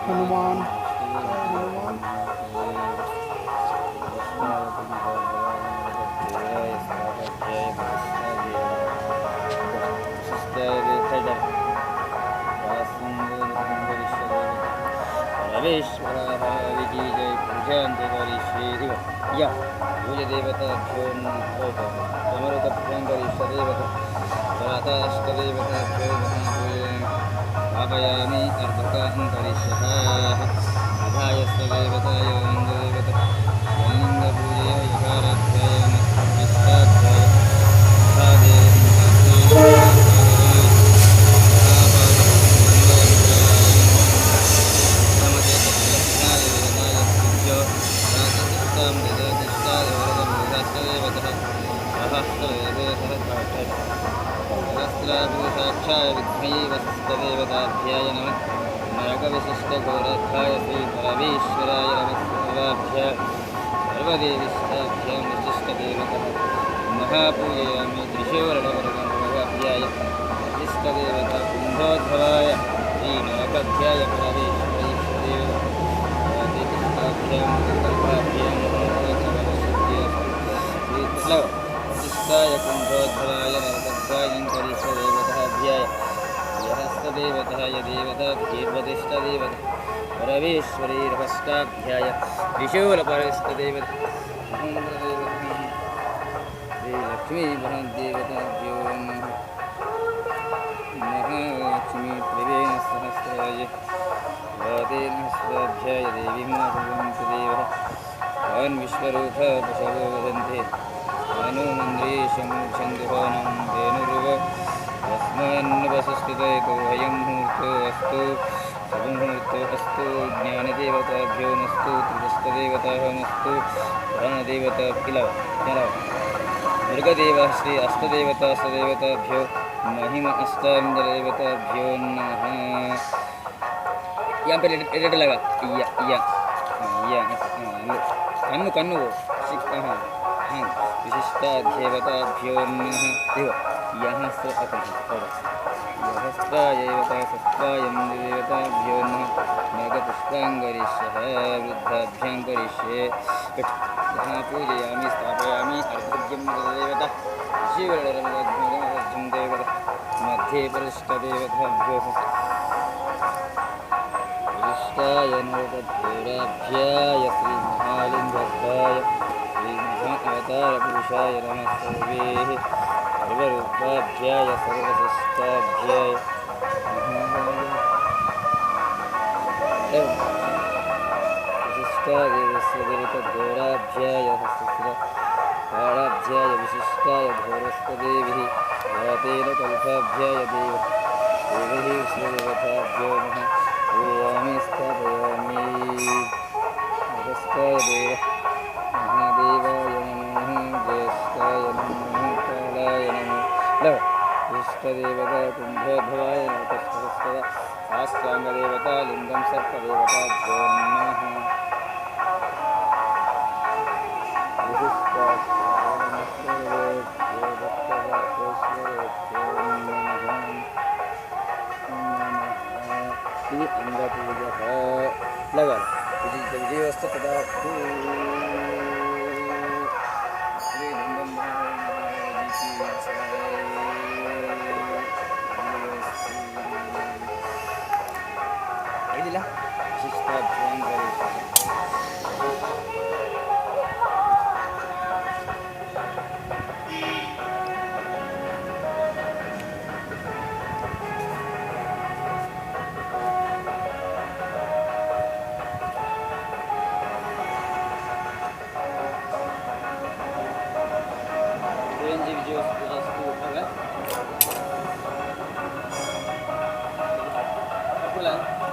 हनुमान हनुमान परमेश्वरः विजय पूजान्ते करिष्ये या पूजदेवताभ्यो अमृतप्रियङ्करिष्यदेवता प्रातःष्टदेवताभ्यो महापूजनं स्थापयामि अर्धकाहं करिष्यः अधायस्तदेवताय वन्ददेवता लिङ्गपूजय यकाराध्याय नमस्कृष्टाध्याय सहस्राभूषाक्षाय विद्महे वसिष्ठदेवताभ्याय नमः नरकविशिष्टगौरखाय श्रीपरमेश्वराय नमः सर्वाभ्यां सर्वदेविष्टाभ्यां विशिष्टदेवतः महापूजयामि त्रिशूलनवरगणभगाभ्याय विशिष्टदेवता कुम्भोद्भवाय श्रीनरकाभ्याय परमेश्वरेश्वरेवताभ्यां विशिष्टाय कुम्भोद्भवाय नरकध्वायं करिष्यदेवताभ्याय यहस्तदेवताय देवताभ्येर्वतिष्ठदेवता परमेश्वरीर्हस्ताभ्याय त्रिशूलपरिष्ठदेवता श्रीलक्ष्मीभ्यो महालक्ष्मी त्रिवेण सहस्राय वातेन हस्ताभ्याय देवीं देवः भवान् विश्वरूपः पशवो वदन्ते हनुमन्द्रीशमूर्छन्दुहानं धेनुरुव यस्मान्वसुस्थितैको अयं मुहूर्तो अस्तु शुभमुहूर्तो अस्तु ज्ञानदेवताभ्यो नस्तु त्रिदष्टदेवताः नस्तु प्राणदेवता किल दुर्गदेवः श्री अष्टदेवता सदेवताभ्यो महिम अष्टाङ्गदेवताभ्यो नमः यहाँ पे रेड लगा या कन्नु कन्नु हाँ हाँ विशिष्टादेवताभ्यो नमः यहाँ से सहस्रायैवतासहस्रायं देवताभ्यो नमः मेघपुष्पाङ्गरिष्यः वृद्धाभ्यां करिष्ये यहाँ पूजयामि स्थापयामि अर्घ्यं देवता शिवरमध्वं देवता मध्ये परिष्टदेवताभ्यो विशिष्टाय नरकद्वैराभ्याय श्रीमहालिङ्गत्वाय श्रीमहाअवतारपुरुषाय नमः सर्वे सर्वरूपाभ्याय सर्वशिष्टाभ्याय विशिष्टादेवस्य देवतघोराभ्याय सहस्रकालाभ्याय विशिष्टाय घोरस्तदेविः वातेन कल्पाभ्याय देवैः श्रीदेवताभ्यो नमः पूजयामि स्थापयामि नमस्कार देव महादेवाय नमः ज्येष्ठाय नमः कालाय नमः लव इष्टदेवता कुम्भोद्भवाय नमः साष्टाङ्गदेवता लिङ्गं सर्पदेवताभ्यो नमः अंगपूजः लगा विजयवस्तु तदा ಇದಿಲ್ಲ ಶಿಷ್ಟಾಭ್ಯಾಂ फुल आहे